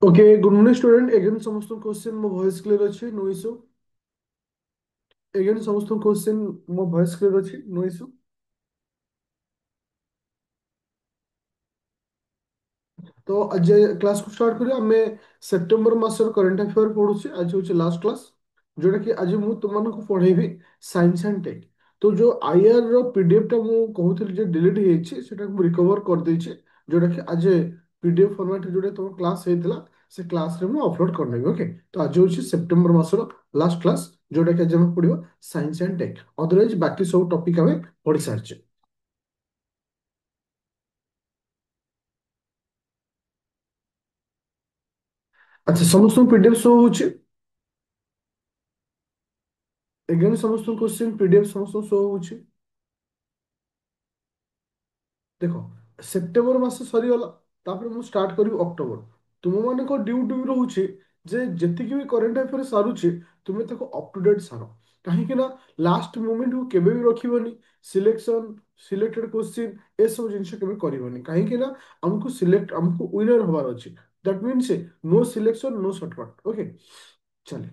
Okay good morning student again समस्त question मो voice clear अछि नो इशू। एगेन समस्त क्वेश्चन मो वॉइस क्लियर अछि नो इशू। तो आज क्लास को स्टार्ट करिया हमें सेप्टेम्बर मासर करंट अफेयर पढुछि आज होछि लास्ट क्लास जोटा कि आज मु तुमन को पढेबी साइंस एंड टेक। तो जो आईआर रो पीडीएफ टा मु कहूଥିଲି जे डिलीट हे ଯାଇଛି सेटा को रिकवर कर देछि जोटा कि आज पीडीएफ फॉर्मेट जोटा तुम क्लास हेतला से क्लास रे मु अपलोड कर देबी। ओके तो आज होछि सेप्टेम्बर मासर लास्ट क्लास जोटा कि आज हम पढिबो साइंस एंड टेक। अदरवाइज बाकी सब टॉपिक हमें पढि सारछे। अच्छा समस्त पीडीएफ शो होछि एगेन समस्त क्वेश्चन पीडीएफ समस्त शो होछि। ଦେଖ ସେପ୍ଟେମ୍ବର ମାସ ସରିଗଲା ତାପରେ ମୁଁ ଷ୍ଟାର୍ଟ କରିବି ଅକ୍ଟୋବର। ତୁମମାନଙ୍କ ଡ୍ୟୁଟି ବି ରହୁଛି ଯେ ଯେତିକି ବି କରେଣ୍ଟ ଆଫେୟାର ସାରୁଛି ତୁମେ ତାକୁ ଅପ୍ ଟୁ ଡେଟ୍ ସାର। କାହିଁକି ନା ଲାଷ୍ଟ ମୋମେଣ୍ଟକୁ କେବେ ବି ରଖିବନି। ସିଲେକ୍ସନ ସିଲେକ୍ଟେଡ କ୍ୱେଶ୍ଚିନ୍ ଏସବୁ ଜିନିଷ କେବେ କରିବନି କାହିଁକି ନା ଆମକୁ ୱିନର ହବାର ଅଛି। That means no selection no shortcut. Okay ଚାଲେ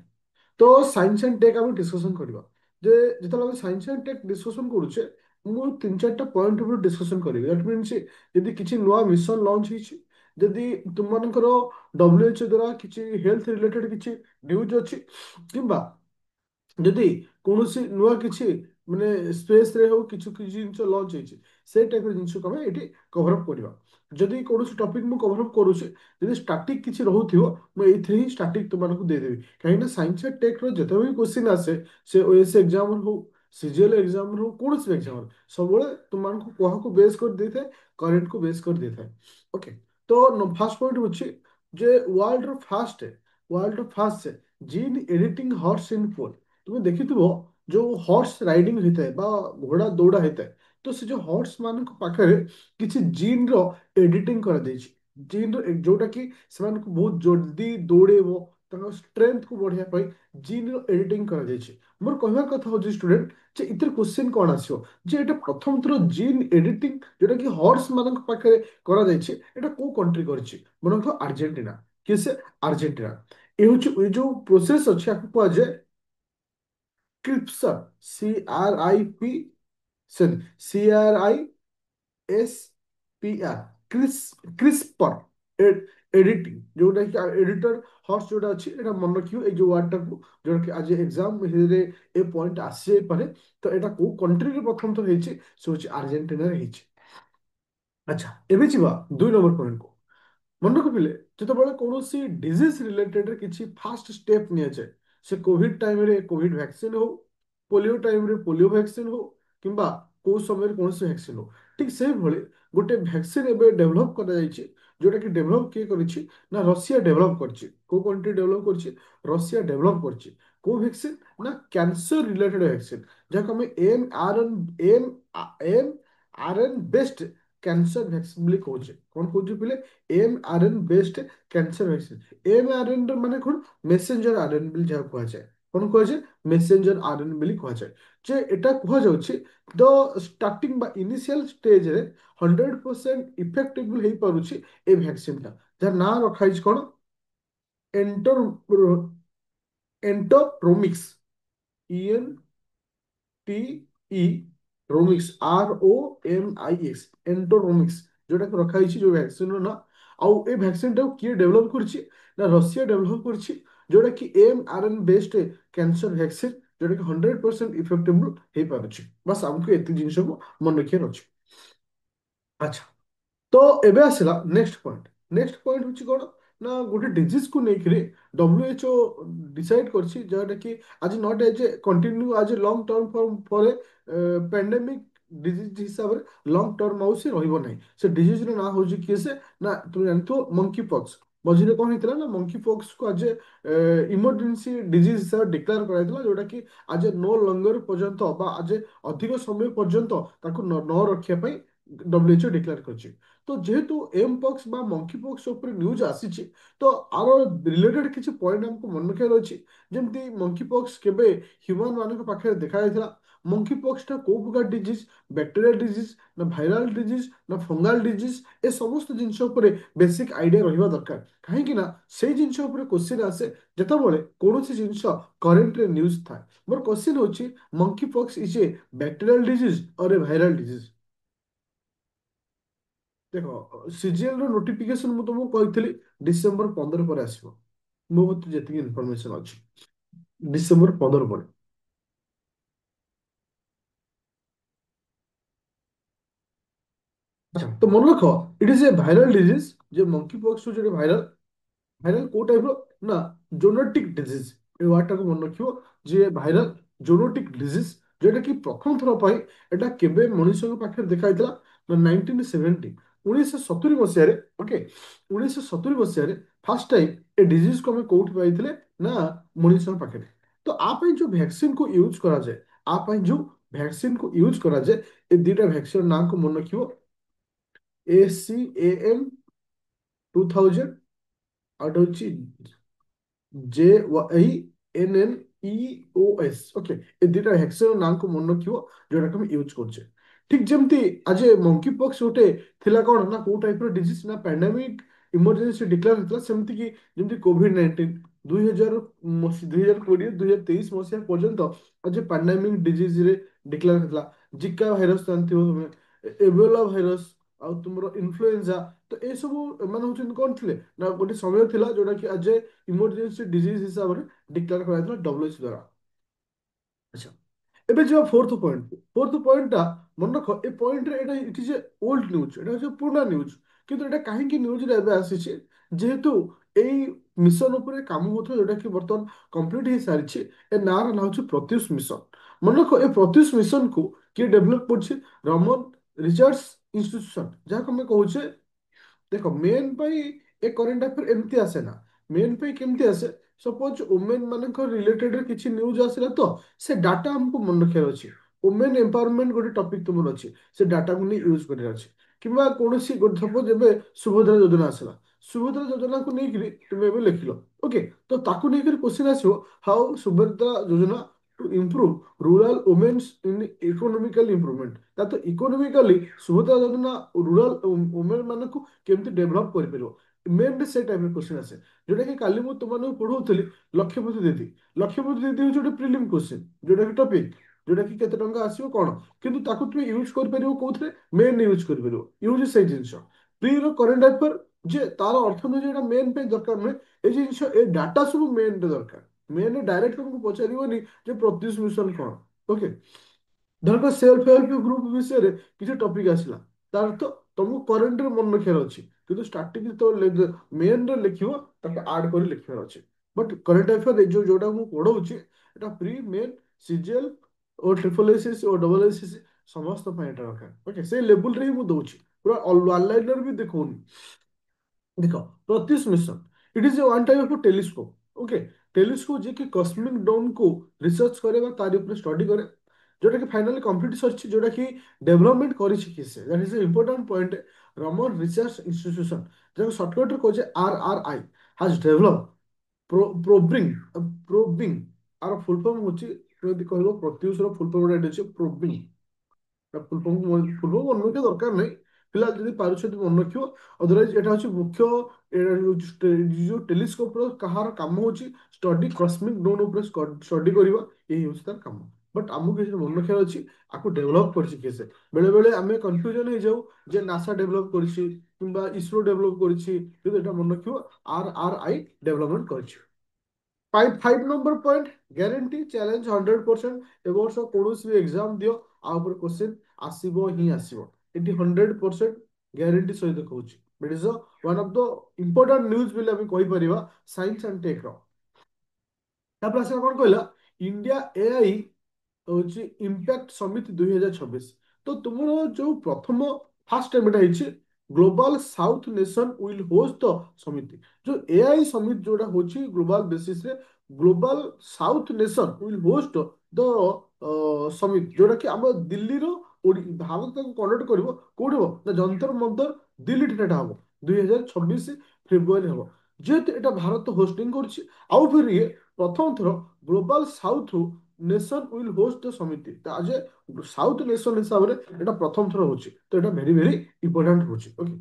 तो साइंस एंड टेक आम डिस्कसन करवा जे जेतेबेले आम साइंस एंड टेक डिस्कसन करूचे मु तीन चारटा पॉइंट ऊपर डिस्कसन करिवि। दैट मीन्स यदि किछि नुआ मिशन लॉन्च हिछि जदि तुम मानकर डब्ल्यूएचओ द्वारा किछि हेल्थ रिलेटेड किछि न्यूज अछि किंबा ଯଦି କୌଣସି ନୂଆ କିଛି ମାନେ ସ୍ପେସ ରେ ହଉ କିଛି କିଛି ଜିନିଷ ଲଞ୍ଚ ହେଇଛି ସେ ଟାଇପର ଜିନିଷକୁ ଆମେ ଏଠି କଭର ଅପ୍ କରିବା। ଯଦି କୌଣସି ଟପିକ ମୁଁ କଭର ଅପ୍ କରୁଛି ଯଦି ଷ୍ଟାଟିକ କିଛି ରହୁଥିବ ମୁଁ ଏଇଥିରେ ହିଁ ଷ୍ଟାଟିକ ତୁମମାନଙ୍କୁ ଦେଇଦେବି କାହିଁକିନା ସାଇନ୍ସ ଆଣ୍ଡ ଟେକ୍ର ଯେତେବେଳେ ବି କ୍ୱେଶ୍ଚିନ୍ ଆସେ ସେ ଓଏସ୍ ଏକ୍ଜାମ ହଉ ସିଜିଏଲ ଏକ୍ଜାମ ହଉ କୌଣସି ଏକ୍ଜାମ ସବୁବେଳେ ତୁମମାନଙ୍କୁ କୁହାକୁ ବେସ୍ କରି ଦେଇଥାଏ କରେଣ୍ଟକୁ ବେସ୍ କରି ଦେଇଥାଏ। ଓକେ ତ ଫାର୍ଷ୍ଟ ପଏଣ୍ଟ ହଉଛି ଯେ ୱାର୍ଲଡର fast gene editing horse in four. তুমি ଦେଖିଥିବ ଯୋଉ ହର୍ସ ରାଇଡିଂ ହେଇଥାଏ ବା ଘୋଡ଼ା ଦୌଡ଼ା ହେଇଥାଏ ତ ସେ ଯୋଉ ହର୍ସ ମାନଙ୍କ ପାଖରେ କିଛି ଜିନ୍ ର ଏଡିଟିଂ କରାଯାଇଛି। ଯୋଉଟା କି ସେମାନଙ୍କୁ ବହୁତ ଜଲ୍ଦି ଦୌଡେଇବ ତାଙ୍କ ଷ୍ଟ୍ରେନ୍ଥ କୁ ବଢେଇବା ପାଇଁ ଜିନ୍ ର ଏଡିଟିଂ କରାଯାଇଛି। ମୋର କହିବା କଥା ହଉଛି ଷ୍ଟୁଡେଣ୍ଟ ଯେ ଏଥିରେ କ୍ୱେଶ୍ଚିନ୍ କଣ ଆସିବ ଯେ ଏଇଟା ପ୍ରଥମ ଥର ଜିନ୍ ଏଡିଟିଂ ଯୋଉଟା କି ହର୍ସ ମାନଙ୍କ ପାଖରେ କରାଯାଇଛି ଏଇଟା କୋଉ କଣ୍ଟ୍ରି କରିଛି ମନେକର ଆର୍ଜେଣ୍ଟିନା କି ସେ ଆର୍ଜେଣ୍ଟିନା। ଏ ଯୋଉ ପ୍ରୋସେସ ଅଛି ଆକୁ କୁହାଯାଏ क्रिप्सन CRIP CRISPR क्रिस्पर एडिटिंग जोटा कि एडिटर हॉर्स जोटा अच्छी एटा मन रखियो ए जो वर्ड टाको जोटा कि आज एग्जाम रे ए पॉइंट आसी जाई पारे। तो एटा को कंट्री रे प्रथम तो हेछि से होछि आर्जेंटिना रे हेछि। अच्छा एबे जिबा दुई नंबर पॉइंट को मन रखिले ଯେତେବେଳେ କୌଣସି ଡିଜିଜ ରିଲେଟେଡ୍ କିଛି ଫାଷ୍ଟ ଷ୍ଟେପ୍ ନିଆଯାଏ ସେ କୋଭିଡ ଟାଇମରେ କୋଭିଡ ଭ୍ୟାକ୍ସିନ ହଉ ପୋଲିଓ ଟାଇମରେ ପୋଲିଓ ଭ୍ୟାକ୍ସିନ ହଉ କିମ୍ବା କୋଉ ସମୟରେ କୌଣସି ଭ୍ୟାକ୍ସିନ ହଉ ଠିକ ସେଇଭଳି ଗୋଟେ ଭ୍ୟାକ୍ସିନ ଏବେ ଡେଭଲପ କରାଯାଇଛି ଯୋଉଟା କି ଡେଭଲପ କିଏ କରିଛି ନା ରଷିଆ ଡେଭଲପ କରିଛି। କୋଉ କଣ୍ଟ୍ରି ଡେଭଲପ କରିଛି ରଷିଆ ଡେଭଲପ କରିଛି। କୋଉ ଭ୍ୟାକ୍ସିନ ନା କ୍ୟାନ୍ସର ରିଲେଟେଡ୍ ଭ୍ୟାକ୍ସିନ ଯାହାକୁ ଆମେ M R N based cancer vaccine ବୋଲି କହୁଛେ। କଣ କହୁଛେ ପିଲେ mRNA based cancer vaccine. mRNA ର ମାନେ କଣ ମେସେଞ୍ଜର ଆରଏନଏ ବୋଲି ଯାହାକୁ କୁହାଯାଏ। କଣ କୁହାଯାଏ ମେସେଞ୍ଜର ଆରଏନଏ ବୋଲି କୁହାଯାଏ। ଯେ ଏଟା କୁହାଯାଉଛି ଦ ଷ୍ଟାର୍ଟିଂ ବା ଇନିସିଆଲ ଷ୍ଟେଜରେ 100% ଇଫେକ୍ଟିଭ ହେଇପାରୁଛି ଏ ଭ୍ୟାକ୍ସିନଟା ଯାହାର ନାଁ ରଖାଯାଇଛି କଣ ଏଣ୍ଟୋ ଏଣ୍ଟୋରୋମିକ୍ସ ଟି ଇ ରୋମିକ୍ସ ROMIX ଏଣ୍ଟୋରୋମିକ୍ସ ଯୋଉଟାକୁ ରଖା ହେଇଛି ଯୋଉ ଭ୍ୟାକ୍ସିନ ନା ଆଉ ଏ ଭ୍ୟାକ୍ସିନ ଟାକୁ କିଏ ଡେଭଲପ କରିଛି ନା ରଷିଆ ଡେଭଲପ କରିଛି ଯୋଉଟା କି mRNA ବେସ୍ଡ କ୍ୟାନ୍ସର ଭ୍ୟାକ୍ସିନ ଯୋଉଟା କି 100% ଇଫେକ୍ଟିଭ ହେଇପାରୁଛି। ବାସ୍ ଆମକୁ ଏତିକି ଜିନିଷକୁ ମନେ ରଖିବାର ଅଛି। ଆଚ୍ଛା ତ ଏବେ ଆସିଲା ନେକ୍ସଟ ପଏଣ୍ଟ। ନେକ୍ସଟ ପଏଣ୍ଟ ହଉଛି କଣ ନା ଗୋଟେ ଡିଜିଜ କୁ ନେଇକିରି WHO ଡିସାଇଡ କରିଛି ଯାହାଟା କି ଆଜି ନଟ୍ ଏଜ୍ ଏ କଣ୍ଟିନ୍ୟୁ ଆଜ ଏ ଲଙ୍ଗ ଟର୍ମ ପରେ ପ୍ୟାଣ୍ଡେମିକ ଡିଜିଜ ହିସାବରେ ଲଙ୍ଗ ଟର୍ମ ଆଉ ସେ ରହିବ ନାହିଁ। ସେ ଡିଜିଜ ର ନାଁ ହଉଛି କିଏ ସେ ନା ତୁମେ ଜାଣିଥିବ ମଙ୍କି ପକ୍ସ। ମଝିରେ କଣ ହେଇଥିଲା ନା ମଙ୍କି ପକ୍ସ କୁ ଆଜ ଇମର୍ଜେନ୍ସି ଡିଜିଜ ହିସାବରେ ଡିକ୍ଲେୟାର କରାଯାଇଥିଲା ଯୋଉଟା କି ଆଜ ନୋ ଲଙ୍ଗର ପର୍ଯ୍ୟନ୍ତ ବା ଆଜ ଅଧିକ ସମୟ ପର୍ଯ୍ୟନ୍ତ ତାକୁ ନ ରଖିବା ପାଇଁ WHO ଡିକ୍ଲେୟାର କରିଛି। ତ ଯେହେତୁ ଏମ୍ ପକ୍ସ ବା ମଙ୍କି ପକ୍ସ ଉପରେ ନ୍ୟୁଜ ଆସିଛି ତ ଆର ରିଲେଟେଡ କିଛି ପଏଣ୍ଟ ଆମକୁ ମନେ ରଖିବାର ଅଛି। ଯେମିତି ମଙ୍କି ପକ୍ସ କେବେ ହ୍ୟୁମାନ ମାନଙ୍କ ପାଖରେ ଦେଖାଯାଇଥିଲା ମଙ୍କି ପକ୍ସଟା କୋଉ ପ୍ରକାର ଡିଜିଜ୍, ବ୍ୟାକ୍ଟେରିଆଲ ଡିଜିଜ୍ ନା ଭାଇରାଲ ଡିଜିଜ୍ ନା ଫଙ୍ଗାଲ ଡିଜିଜ୍, ଏ ସମସ୍ତ ଜିନିଷ ଉପରେ ବେସିକ୍ ଆଇଡିଆ ରହିବା ଦରକାର। କାହିଁକି ନା ସେଇ ଜିନିଷ ଉପରେ କୋଶ୍ଚିନ୍ ଆସେ ଯେତେବେଳେ କୌଣସି ଜିନିଷ କରେଣ୍ଟରେ ନ୍ୟୁଜ୍ ଥାଏ। ମୋର କୋଶ୍ଚିନ୍ ହେଉଛି monkey pox is a bacterial disease or A viral disease? ଦେଖ, ସିଜିଏଲ ର ନୋଟିଫିକେଶନ ମୁଁ ତମକୁ କହିଥିଲି ଡିସେମ୍ବର 15 ପରେ ଆସିବ। ମୋ ମତେ ଯେତିକି ଇନଫର୍ମେଶନ ଅଛି, ଡିସେମ୍ବର 15 ପରେ। ଆଚ୍ଛା, ତ ମନେ ରଖ, ଇଟ୍ ଇଜ ଏ ଭାଇରାଲ ଡିଜିଜ। ଯେ ମଙ୍କି ପକ୍ସ ହଉଛି ଭାଇରାଲ। ଭାଇରାଲ କୋଉ ଟାଇପ ର ନା ଜୋନୋଟିକ ଡିଜିଜ। ଏ ୱାର୍ଡଟାକୁ ମନେ ରଖିବ ଯେ ଭାଇରାଲ ଜୋନୋଟିକ ଡିଜିଜ, ଯୋଉଟା କି ପ୍ରଥମ ଥର ପାଇଁ ଏଟା କେବେ ମଣିଷଙ୍କ ପାଖରେ ଦେଖାଯାଇଥିଲା ନା 1970, 1970 ମସିହାରେ। ଓକେ, 1970 ମସିହାରେ ଫାର୍ଷ୍ଟ ଟାଇମ ଏ ଡିଜିଜକୁ ଆମେ କୋଉଠି ପାଇଥିଲେ ନା ମଣିଷଙ୍କ ପାଖରେ। ତ ଆ ପାଇଁ ଯୋଉ ଭ୍ୟାକ୍ସିନ କୁ ୟୁଜ କରାଯାଏ, ଆ ପାଇଁ ଯୋଉ ଭ୍ୟାକ୍ସିନ କୁ ୟୁଜ କରାଯାଏ, ଏ ଦିଟା ଭ୍ୟାକ୍ସିନ ନାଁକୁ ମନେ ରଖିବ। ACAM 2000, ଆଉ ଗୋଟେ ହଉଛି JYNNEOS। ଓକେ, ଏ ଦିଟା ଭ୍ୟାକ୍ସିନ ନାଁକୁ ମନେ ରଖିବ ଯୋଉଟାକୁ ଆମେ ୟୁଜ କରୁଛେ। ଠିକ ଯେମିତି ଆଜି ମଙ୍କି ପକ୍ସ ଗୋଟେ ଥିଲା କଣ ନା କୋଉ ଟାଇପର ଡିଜିଜ ନା ପ୍ୟାଣ୍ଡାମିକ ଇମର୍ଜେନ୍ସି ଡିକ୍ଲେୟାର ହେଇଥିଲା, ସେମିତି କି ଯେମିତି କୋଭିଡ 19 2020 2023 ମସିହା ପର୍ଯ୍ୟନ୍ତ ଆଜି ପ୍ୟାଣ୍ଡାମିକ ଡିଜିଜରେ ଡିକ୍ଲେୟାର ହେଇଥିଲା। ଜିକା ଭାଇରସ ଜାଣିଥିବ ତମେ, ଏବୋଲା ଭାଇରସ, ଆଉ ତୁମର ଇନଫ୍ଲୁଏଞ୍ଜା। ତ ଏସବୁ ଏମାନେ ହଉଛନ୍ତି କଣ ଥିଲେ ନା ଗୋଟେ ସମୟ ଥିଲା ଯୋଉଟା କି ଆଜ ଇମର୍ଜେନ୍ସି ଡିଜିଜ ହିସାବରେ ଡିକ୍ଲେୟାର କରାଯାଇଥିଲା WHO ଦ୍ୱାରା। ଆଚ୍ଛା, ଏବେ ଯିବା ଫୋର୍ଥ ପଏଣ୍ଟ। ଫୋର୍ଥ ପଏଣ୍ଟଟା ମନେ ରଖ, ଏ ପଏଣ୍ଟରେ ଏଇଟା ଇଟ୍ ଇଜ ଏ ଓଲ୍ଡ ନ୍ୟୁଜ୍, ଏଇଟା ହଉଛି ପୁରୁଣା ନ୍ୟୁଜ୍। କିନ୍ତୁ ଏଇଟା କାହିଁକି ନ୍ୟୁଜରେ ଏବେ ଆସିଛି? ଯେହେତୁ ଏଇ ମିଶନ ଉପରେ କାମ ହଉଥିବା ଯୋଉଟା କି ବର୍ତ୍ତମାନ କମ୍ପ୍ଲିଟ ହେଇସାରିଛି, ଏ ନାଁର ନାଁ ହଉଛି ପ୍ରତ୍ୟୁଷ ମିଶନ। ମନେ ରଖ, ଏ ପ୍ରତ୍ୟୁଷ ମିଶନକୁ କିଏ ଡେଭଲପ କରୁଛି? ରମନ ରିସର୍ଚ୍ଚ ଇନଷ୍ଟିଟ୍ୟୁସନ, ଯାହାକୁ ଆମେ କହୁଛେ। ଦେଖ, ମେନ୍ ପାଇଁ ଏ କରେଣ୍ଟ ଆଫେୟାର ଏମିତି ଆସେ ନା। ମେନ୍ ପାଇଁ କେମିତି ଆସେ? ସପୋଜ ଓମେନ୍ ମାନଙ୍କ ରିଲେଟେଡରେ କିଛି ନ୍ୟୁଜ ଆସିଲା, ତ ସେ ଡାଟା ଆମକୁ ମନେ ରଖିବାର ଅଛି। ଓମେନ୍ ଏମ୍ପାୱରମେଣ୍ଟ ଗୋଟେ ଟପିକ ତୁମର ଅଛି, ସେ ଡାଟାକୁ ନେଇ ୟୁଜ କରିବାର ଅଛି। କିମ୍ବା କୌଣସି ସପୋଜ ଏବେ ସୁଭଦ୍ରା ଯୋଜନା ଆସିଲା, ସୁଭଦ୍ରା ଯୋଜନାକୁ ନେଇକିରି ତୁମେ ଏବେ ଲେଖିଲ। ଓକେ, ତ ତାକୁ ନେଇକରି କ୍ୱେଶ୍ଚିନ୍ ଆସିବ, how Subhadra Yojana to improve rural womens in economical improvement. ତା ତ ଇକୋନୋମିକାଲି ସୁଭଦ୍ରା ଯୋଜନା ରୁରାଲ ଓମେନ୍ ମାନଙ୍କୁ କେମିତି ଡେଭଲପ କରିପାରିବ। ମେନ୍ ସେ ଟାଇପର କ୍ୱେଶ୍ଚିନ୍ ଆସେ, ଯୋଉଟା କି କାଲି ମୁଁ ତୁମମାନଙ୍କୁ ପଢଉଥିଲି ଲକ୍ଷ୍ୟପତି ଦିଦି। ଲକ୍ଷ୍ୟପତି ଦିଦି ହଉଛି ଗୋଟେ ପ୍ରିଲିମ୍ କ୍ୱେଶ୍ଚିନ୍, ଯୋଉଟା କି ଟପିକ, ଯୋଉଟା କି କେତେ ଟଙ୍କା ଆସିବ କଣ। କିନ୍ତୁ ତାକୁ ତୁମେ ୟୁଜ କରିପାରିବ କୋଉଥିରେ? ମେନ୍ ୟୁଜ କରିପାରିବ। ୟୁଜ ସେଇ ଜିନିଷ ପ୍ରିର କରେଣ୍ଟ ଆଫେୟାର, ଯେ ତାର ଅର୍ଥ ନୁହେଁ ଯେ ଏଟା ମେନ୍ ପାଇଁ ଦରକାର ନୁହେଁ। ଏ ଜିନିଷ ଏ ଡାଟା ସବୁ ମେନ୍ରେ ଦରକାର। ମେନ୍ ଡାଇରେକ୍ଟ ତମକୁ ପଚାରିବନି ଯେ ପ୍ରତ୍ୟୁଷ ମିଶନ କଣ। ଓକେ, ଧରକ ସେଲ୍ଫ ହେଲ୍ପ ଗ୍ରୁପ ବିଷୟରେ କିଛି ଟପିକ ଆସିଲା, ତାର ତ ତମକୁ କରେଣ୍ଟରେ ମନେ ରଖିବାର ଅଛି। କିନ୍ତୁ ଷ୍ଟାର୍ଟିଂ ଯେତେବେଳେ ମେନରେ ଲେଖିବ, ତାକୁ ଆଡ୍ କରି ଲେଖିବାର ଅଛି। ବଟ୍ କରେଣ୍ଟ ଆଫେୟାର ଯୋଉଟା ମୁଁ ପଢଉଛି, ଏଟା ପ୍ରି ମେନ୍ ସିଜିଏଲ ଓ SSS ଓ SSS ସମସ୍ତ ପାଇଁ ଏଟା ଦରକାର। ଓକେ, ସେଇ ଲେବୁଲରେ ହିଁ ମୁଁ ଦଉଛି, ପୁରା ଅନଲାଇନରେ ବି ଦେଖଉନି। ଦେଖ, Pratyush mission eat is one type of telescope. Okay, telescope ଯିଏକି କସ୍ମିକ ଡୋନକୁ ରିସର୍ଚ୍ଚ କରେ ବା ତାରି ଉପରେ ଷ୍ଟଡି କରେ, ଯୋଉଟା କି ଫାଇନାଲି କମ୍ପ୍ଲିଟ ସରିଛି, ଯୋଉଟା କି ଡେଭଲପମେଣ୍ଟ କରିଛି କି ସେ, that is important point. Raman research institution, ଯାହାକୁ ସର୍ଟକଟରେ କହୁଛେ RRI, ହାଜ ଡେଭଲପ ପ୍ରୋବିଂ। ଆର ଫୁଲ ଫର୍ମ ହଉଛି, ଯଦି କହିବ ପ୍ରତ୍ୟୁଷର ଫୁଲ ଫର୍ମ ଅଛି ପ୍ରୋବିଂ। ଫୁଲ ଫର୍ମ ମନେ ରଖିବା ଦରକାର ନାହିଁ, ପିଲା ଯଦି ପାରୁଛନ୍ତି ମନେ ରଖିବ। ଅଦରୱାଇଜ ଏଟା ହଉଛି ମୁଖ୍ୟ। ଯୋଉ ଟେଲିସ୍କୋପର କାହାର କାମ ହଉଛି ଷ୍ଟଡି କସ୍ମିକ ଡୋନ୍ ଉପରେ ଷ୍ଟଡି କରିବା, ଏଇ ହଉଛି ତାର କାମ। ବଟ୍ ଆମକୁ କିଛି ମନେ ରଖିବାର ଅଛି, ଆକୁ ଡେଭଲପ କରିଛି କିଏ ସେ। ବେଳେ ବେଳେ ଆମେ କନଫ୍ୟୁଜନ ହେଇଯାଉ ଯେ ନାସା ଡେଭଲପ କରିଛି କିମ୍ବା ଇସ୍ରୋ ଡେଭଲପ କରିଛି, କିନ୍ତୁ ଏଟା ମନେ ରଖିବ RRI ଡେଭଲପମେଣ୍ଟ କରିଛି। Five number point, guarantee challenge 100%। ଏ ବର୍ଷ କୌଣସି ବି ଏକ୍ସାମ ଦିଅ, ଆ ଉପରେ କ୍ୱେଶ୍ଚିନ୍ ଆସିବ ହିଁ ଆସିବ। ଏଠି 100% ଗ୍ୟାରେଣ୍ଟି ସହିତ କହୁଛି। ଇଟ୍ is one of the important news ବୋଲି ଆମେ କହିପାରିବା ସାଇନ୍ସ ଆଣ୍ଡ ଟେକ୍ର। ତାପରେ ଆସିଲା କଣ କହିଲା, ଇଣ୍ଡିଆ AI ହଉଛି ଇମ୍ପାକ୍ଟ ସମିଟ୍ 2026। ତ ତୁମର ଯୋଉ ପ୍ରଥମ ଫାର୍ଷ୍ଟ ଟାଇମ୍ ଏଟା ହେଇଛି, global south nation will host the summit. ଯୋଉ AI ସମିଟ୍ ଯୋଉଟା ହଉଛି ଗ୍ଲୋବାଲ ବେସିସରେ, global south nation will host the summit, ଯୋଉଟା କି ଆମ ଦିଲ୍ଲୀର ଭାରତ ତାକୁ କଣ୍ଡକ୍ଟ କରିବ। କୋଉଠି ହବ ନା ଯନ୍ତର ମନ୍ତର ଦିଲ୍ଲୀ ଠାରେ ଏଟା ହବ, 2026 ଫେବୃଆରୀ ହବ। ଯେହେତୁ ଏଟା ଭାରତ ହୋଷ୍ଟିଂ କରୁଛି, ଆଉ ଫିର ଇଏ ପ୍ରଥମ ଥର ଗ୍ଲୋବାଲ ସାଉଥରୁ ନେସନ ୱିଲ୍ ହୋଷ୍ଟ ଦ ସମିଟି ଆଜ ଏ ସାଉଥ ନେସନ ହିସାବରେ ଏଟା ପ୍ରଥମ ଥର ହଉଛି, ତ ଏଟା ଭେରି ଭେରି ଇମ୍ପୋର୍ଟାଣ୍ଟ ହଉଛି। ଓକେ,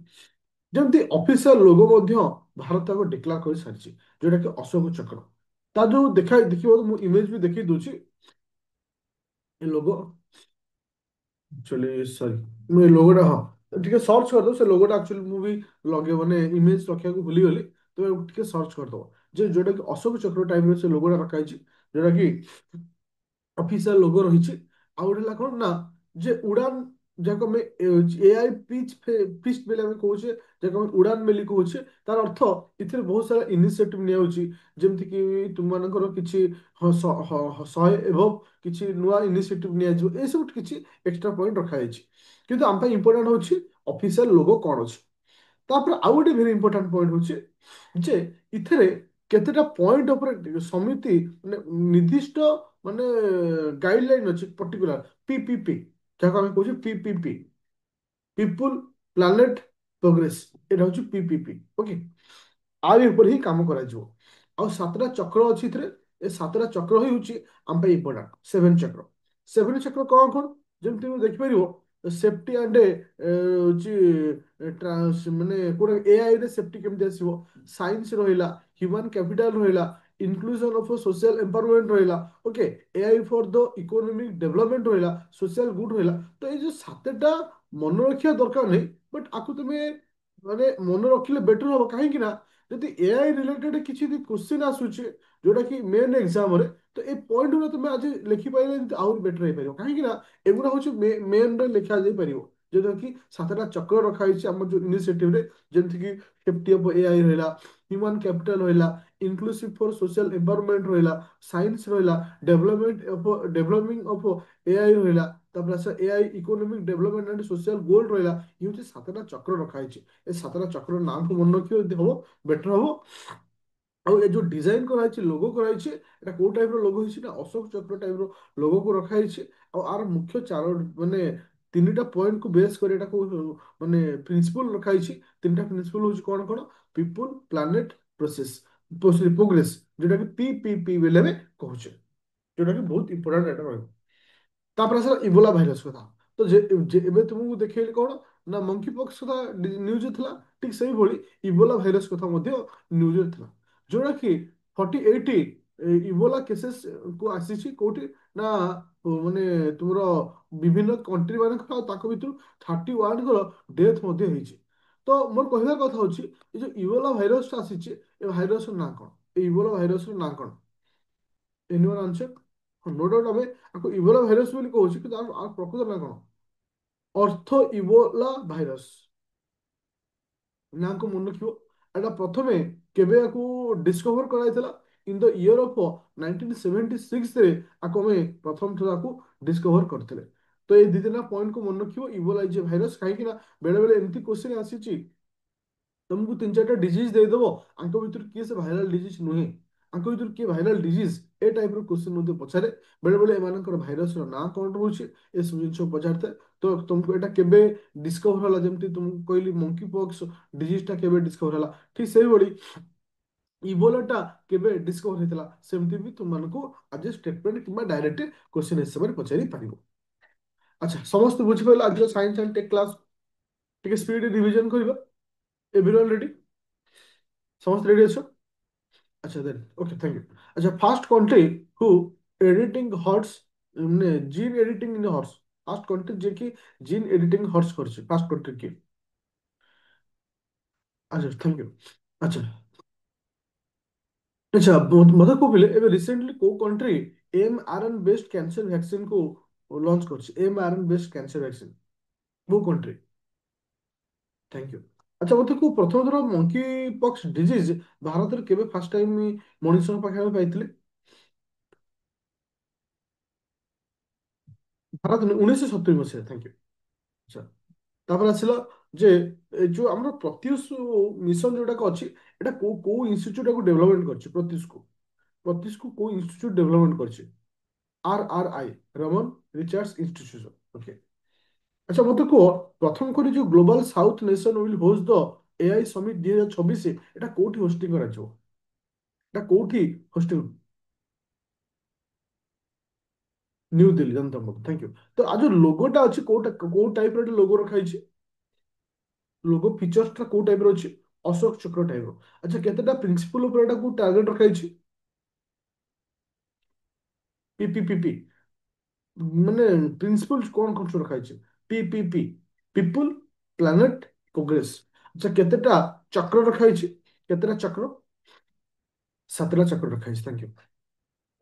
ଯେମିତି ଅଫିସିଆଲ ଲୋଗୋ ମଧ୍ୟ ଭାରତ ଆଗ ଡିକ୍ଲାର କରି ସାରିଛି, ଯୋଉଟା କି ଅଶୋକ ଚକ୍ର। ତା ଯୋଉ ଦେଖିବ ମୁଁ ଇମେଜ ବି ଦେଖେଇ ଦଉଛି ଏ ଲୋଗୋ, ଆକ୍ଚୁଆଲି ସରି ମୁଁ ଏ ଲୋଗୋଟା, ହଁ ଟିକେ ସର୍ଚ୍ଚ କରିଦବ ସେ ଲୋଗୋଟା, ଆକ୍ଚୁଆଲି ମୁଁ ବି ଲଗେଇ ମାନେ ଇମେଜ ରଖିବାକୁ ଭୁଲିଗଲି, ତ ଟିକେ ସର୍ଚ୍ଚ କରିଦବ ଯେ ଯୋଉଟା କି ଅଶୋକ ଚକ୍ର ଟାଇପରେ ସେ ଲୋଗୋଟା ରଖାଯାଇଛି, ଯୋଉଟା କି ଅଫିସିଆଲ ଲୋଗୋ ରହିଛି। ଆଉ ଗୋଟେ ହେଲା କଣ ନା, ଯେ ଉଡାନ ଯାହାକୁ ଆମେ ଏଆଇ ପିଚ୍ ବେଲେ ଆମେ କହୁଛେ, ଯାହାକୁ ଆମେ ଉଡାନ ବେଲି କହୁଛେ, ତାର ଅର୍ଥ ଏଥିରେ ବହୁତ ସାରା ଇନିସିଏଟିଭ ନିଆଯାଉଛି, ଯେମିତି କି ତୁମମାନଙ୍କର କିଛି 100 ଏବଂ କିଛି ନୂଆ ଇନିସିଏଟିଭ ନିଆଯିବ, ଏସବୁ କିଛି ଏକ୍ସଟ୍ରା ପଏଣ୍ଟ ରଖାଯାଇଛି। କିନ୍ତୁ ଆମ ପାଇଁ ଇମ୍ପୋର୍ଟାଣ୍ଟ ହଉଛି ଅଫିସିଆଲ ଲୋଗୋ କଣ ଅଛି। ତାପରେ ଆଉ ଗୋଟେ ଭେରି ଇମ୍ପୋର୍ଟାଣ୍ଟ ପଏଣ୍ଟ ହଉଛି ଯେ ଏଥିରେ କେତେଟା ପଏଣ୍ଟ ଉପରେ ସମିତି ମାନେ ନିର୍ଦ୍ଦିଷ୍ଟ ମାନେ ଗାଇଡଲାଇନ ଅଛି ପର୍ଟିକୁଲାର ପିପିପି, ଯାହାକୁ ଆମେ କହୁଛେ ପିପିପି, ପିପୁଲ ପ୍ଲାନେଟ ପ୍ରୋଗ୍ରେସ, ଏଇଟା ହଉଛି ପିପିପି। ଓକେ, ଆରି ଉପରେ ହିଁ କାମ କରାଯିବ। ଆଉ ସାତଟା ଚକ୍ର ଅଛି ଏଥିରେ, ଏ ସାତଟା ଚକ୍ର ହେଉଛି ଆମ ପାଇଁ ଇମ୍ପୋର୍ଟାଣ୍ଟ। ସେଭେନ ଚକ୍ର, ସେଭେନ ଚକ୍ର କଣ କଣ, ଯେମିତି তুমি ଦେଖିପାରିବ ସେଫ୍ଟି ଆଣ୍ଡ ହଉଛି ମାନେ କୋଉଟା ଏଆଇ ରେ ସେଫ୍ଟି କେମିତି ଆସିବ, ସାଇନ୍ସ ରହିଲା, ହ୍ୟୁମାନ କ୍ୟାପିଟାଲ ରହିଲା, ଇନକ୍ଲୁଜନ ଅଫ ସୋସିଆଲ ଏମ୍ପାୱରମେଣ୍ଟ ରହିଲା, ଓକେ, ଏଆଇ ଫର ଦ ଇକୋନୋମିକ ଡେଭଲପମେଣ୍ଟ ରହିଲା, ସୋସିଆଲ ଗୁଡ ରହିଲା। ତ ଏଇ ଯୋଉ ସାତଟା ମନେ ରଖିବା ଦରକାର ନାହିଁ, ବଟ୍ ଆକୁ ତୁମେ ମାନେ ମନେ ରଖିଲେ ବେଟର ହବ। କାହିଁକି ନା ଯଦି ଏଆଇ ରିଲେଟେଡ କିଛି ଯଦି କ୍ୱେଶ୍ଚିନ୍ ଆସୁଛି ଯୋଉଟା କି ମେନ୍ ଏକ୍ସାମରେ, ତ ଏ ପଏଣ୍ଟ ଗୁଡ଼ା ତୁମେ ଆଜି ଲେଖିପାରିଲେ ଆହୁରି ବେଟର ହେଇପାରିବ। କାହିଁକି ନା ଏଗୁଡ଼ା ହଉଛି ମେନ୍ରେ ଲେଖା ଯାଇପାରିବ, ଯୋଉଟା କି ସାତଟା ଚକ୍ର ରଖାଯାଇଛି ଆମର ଯୋଉ ଇନିସିଏଟିଭରେ, ଯେମିତିକି ସେଫ୍ଟି ଅଫ ଏଆଇ ରହିଲା, ହ୍ୟୁମାନ କ୍ୟାପିଟାଲ ରହିଲା, ଇନକ୍ଲୁସିଭ ଫର ସୋସିଆଲ ଏନଭାରନମେଣ୍ଟ ରହିଲା, ସାଇନ୍ସ ରହିଲା, ଡେଭଲପିଂ ଅଫ ଏଆଇ ରହିଲା, ତାପରେ ଆସିଲା AI economic development and social goal ରହିଲା। ଇଏ ହଉଛି ସାତଟା ଚକ୍ର ରଖାଯାଇଛି। ଏ ସାତଟା ଚକ୍ର ନାଁକୁ ମନେ ରଖିବ ଯଦି ହବ ବେଟର ହବ। ଆଉ ଏ ଯୋଉ ଡିଜାଇନ କରାହେଇଛି, ଲୋଗୋ କରାହେଇଛି, ଏଟା କୋଉ ଟାଇପ ର ଲୋଗୋ ହେଇଛି ନା ଅଶୋକ ଚକ୍ର ଟାଇପ ର ଲୋଗୋକୁ ରଖାହେଇଛି। ଆଉ ଆର ମୁଖ୍ୟ ଚାର ମାନେ ତିନିଟା ପଏଣ୍ଟ କୁ ବେସ୍ କରି ଏଟାକୁ ମାନେ ପ୍ରିନ୍ସିପଲ ରଖାହେଇଛି। ତିନିଟା ପ୍ରିନ୍ସିପଲ ହଉଛି କଣ କଣ, ପିପୁଲ ପ୍ଲାନେଟ ପ୍ରୋସେସ ପ୍ରୋଗ୍ରେସ, ଯୋଉଟା କି ପିପିପି ବୋଲି ଆମେ କହୁଛେ, ଯୋଉଟା କି ବହୁତ ଇମ୍ପୋର୍ଟାଣ୍ଟ ଏଟା ରହିବ। ତାପରେ ଆସିଲା ଇବୋଲା ଭାଇରସ କଥା। ତ ଏବେ ତୁମକୁ ଦେଖେଇଲି କଣ ନା ମଙ୍କି ପକ୍ସ କଥା ନ୍ୟୁଜରେ ଥିଲା, ଠିକ ସେଇଭଳି ଇବୋଲା ଭାଇରସ କଥା ମଧ୍ୟ ନ୍ୟୁଜରେ ଥିଲା, ଯୋଉଟା କି 48 ଇବୋଲା କେସେସ୍ କୁ ଆସିଛି କୋଉଠି ନା ମାନେ ତୁମର ବିଭିନ୍ନ କଣ୍ଟ୍ରି ମାନଙ୍କର, ଆଉ ତାଙ୍କ ଭିତରୁ 31ଙ୍କର ଡେଥ୍ ମଧ୍ୟ ହେଇଛି। ତ ମୋର କହିବା କଥା ହଉଛି ଏ ଯୋଉ ଇବୋଲା ଭାଇରସଟା ଆସିଛି, ଏ ଭାଇରସର ନାଁ କଣ, ଏ ଇବୋଲା ଭାଇରସର ନାଁ କଣ, ଏନିୱାନ୍ ଆନ୍ସର। नो ଡାଉଟ୍ ଆମେ ଆକୁ ଇବୋଲା ଭାଇରସ ବୋଲି କହୁଛି, କିନ୍ତୁ ଆର ପ୍ରକୃତ ନାଁ କଣ, ଅର୍ଥ ଇବୋଲା ଭାଇରସ। ନାଁକୁ ମନେ ରଖିବ। ଏଟା ପ୍ରଥମେ କେବେ ଆକୁ ଡିସ୍କଭର କରାଯାଇଥିଲା, ଇନ୍ ଦ ଇୟର ଅଫ 1976ରେ ଆକୁ ଆମେ ପ୍ରଥମ ଥର ଆକୁ ଡିସ୍କଭର କରିଥିଲେ। ତ ଏଇ ଦି ତିନିଟା ପଏଣ୍ଟକୁ ମନେ ରଖିବ, ଇବୋଲା ଇଜ ଏ ଭାଇରସ। କାହିଁକି ନା ବେଳେ ବେଳେ ଏମିତି କ୍ୱେଶ୍ଚିନ୍ ଆସିଛି, तुमको तीन चार डिजीज देदेव, आंक भितर किए से भाइराल डिजीज नुहे, आंक भितर किए भाइराल डिजीज, ए टाइप क्वेश्चन पचारे। बेले बेले एमानकर भाइरस ना कौन रोचे, ए सब जिन पचार थाए। तो तुमको एटा केबे डिस्कवर होला, जेमती तुमको कहली मंकी पॉक्स डिजीज टा केबे डिस्कवर होला, ठीक सेही भली इबोलाटा केबे डिस्कवर हेतला, सेमती भी तुमको आज स्टेटमेंट किंबा डायरेक्ट क्वेश्चन हिसाब से पचारि पारिबो। अच्छा, समस्त बुझी पाइल आज साइंस एंड टेक क्लास, टिके स्पीड रिवीजन करबा। एवरीवन रेडी, समस्त रेडी अछ? अच्छा देन ओके, थैंक यू। अच्छा, first country who editing horse ने gene editing in horse, first country जे कि जीन एडिटिंग हॉर्स करছে, फास्ट कंट्री के। अच्छा थैंक यू। अच्छा अच्छा, मते कहले एबे रिसेंटली को country mRNA based cancer vaccine को लॉन्च करছে, एमआरएन बेस्ड कैंसर वैक्सीन वो कंट्री। Thank you. अच्छा मते को प्रथम थर मंकी पॉक्स डिजीज भारत रे केबे फर्स्ट टाइम मनुष्य पाखे पाइथिले? ଭାରତ 1970 ମସିହା। Thank you. ଆଚ୍ଛା, ତାପରେ ଆସିଲା ଯେ ଏ ଯୋଉ ଆମର ପ୍ରତ୍ୟୁଷ ମିଶନ ଯୋଉଟାକ ଅଛି, ଏଟା କୋଉ କୋଉ ଇନଷ୍ଟିଚ୍ୟୁଟ କୁ ଡେଭଲପମେଣ୍ଟ କରିଛି, ପ୍ରତ୍ୟୁଷକୁ କୋଉ ଇନଷ୍ଟିଚ୍ୟୁଟ ଡେଭଲପମେଣ୍ଟ କରିଛି? RRI, Raman Richards institute. Okay, ଆଚ୍ଛା ମତେ କୁହ ପ୍ରଥମ କରି ଯୋଉ global south nation will host the AI summit 2026, ଏଟା କୋଉଠି ହୋଷ୍ଟିଂ କରାଯିବ, ଏଟା କୋଉଠି ହୋଷ୍ଟିଂ? ନ୍ୟୁ ଦିଲ୍ଲୀ ଜନତା ମତ, ଥ୍ୟାଙ୍କ ୟୁ। ତ ଆଉ ଯୋଉ ଲୋଗୋଟା ଅଛି କୋଉଟା କୋଉ ଟାଇପ ର ଲୋଗୋ ରଖା ହେଇଛି? ଲୋଗୋ ଫିଚର୍ସ ଟା କୋଉ ଟାଇପ ର ଅଛି? ଅଶୋକ ଚକ୍ର ଟାଇପ ର। ଆଚ୍ଛା କେତେଟା ପ୍ରିନ୍ସିପଲ ଉପରେ ଏଟାକୁ ଟାର୍ଗେଟ ରଖାଯାଇଛି? ପିପିପିପି ମାନେ ପ୍ରିନ୍ସିପଲ କଣ କଣ ସବୁ ରଖା ହେଇଛି? PPP people planet progress. ଆଚ୍ଛା କେତେଟା ଚକ୍ର ରଖା ହେଇଛି? କେତେଟା ଚକ୍ର? ସାତଟା ଚକ୍ର ରଖା ହେଇଛି, ଥ୍ୟାଙ୍କ ୟୁ।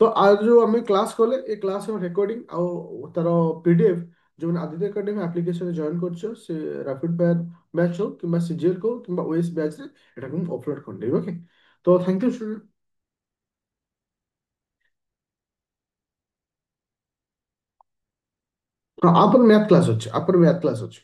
ତ आज जो ଆମେ କ୍ଲାସ୍ କଲେ ଏ କ୍ଲାସ୍ ରେକର୍ଡିଂ ଆଉ ତାର ପିଡିଏଫ୍ ଯୋଉମାନେ ଆଦିତ୍ୟ ଏକାଡେମୀ ଆପ୍ଲିକେସନ ଜଏନ୍ କରିଛ ସେ ରାପିଡ ଫାୟାର ବ୍ୟାଚ୍ ହଉ କିମ୍ବା ସିଜିଏଲ ହଉ କିମ୍ବା ଓଏସ୍ ବ୍ୟାଚ୍ ରେ ଏଟାକୁ ମୁଁ ଅପଲୋଡ୍ କରିଦେବି। ଓକେ, ତ ଥ୍ୟାଙ୍କ ୟୁ ଷ୍ଟୁଡେଣ୍ଟ। ହଁ, ଆପରେ ମ୍ୟାଥ କ୍ଲାସ୍ ଅଛି, ଆପରେ ମ୍ୟାଥ କ୍ଲାସ୍ ଅଛି।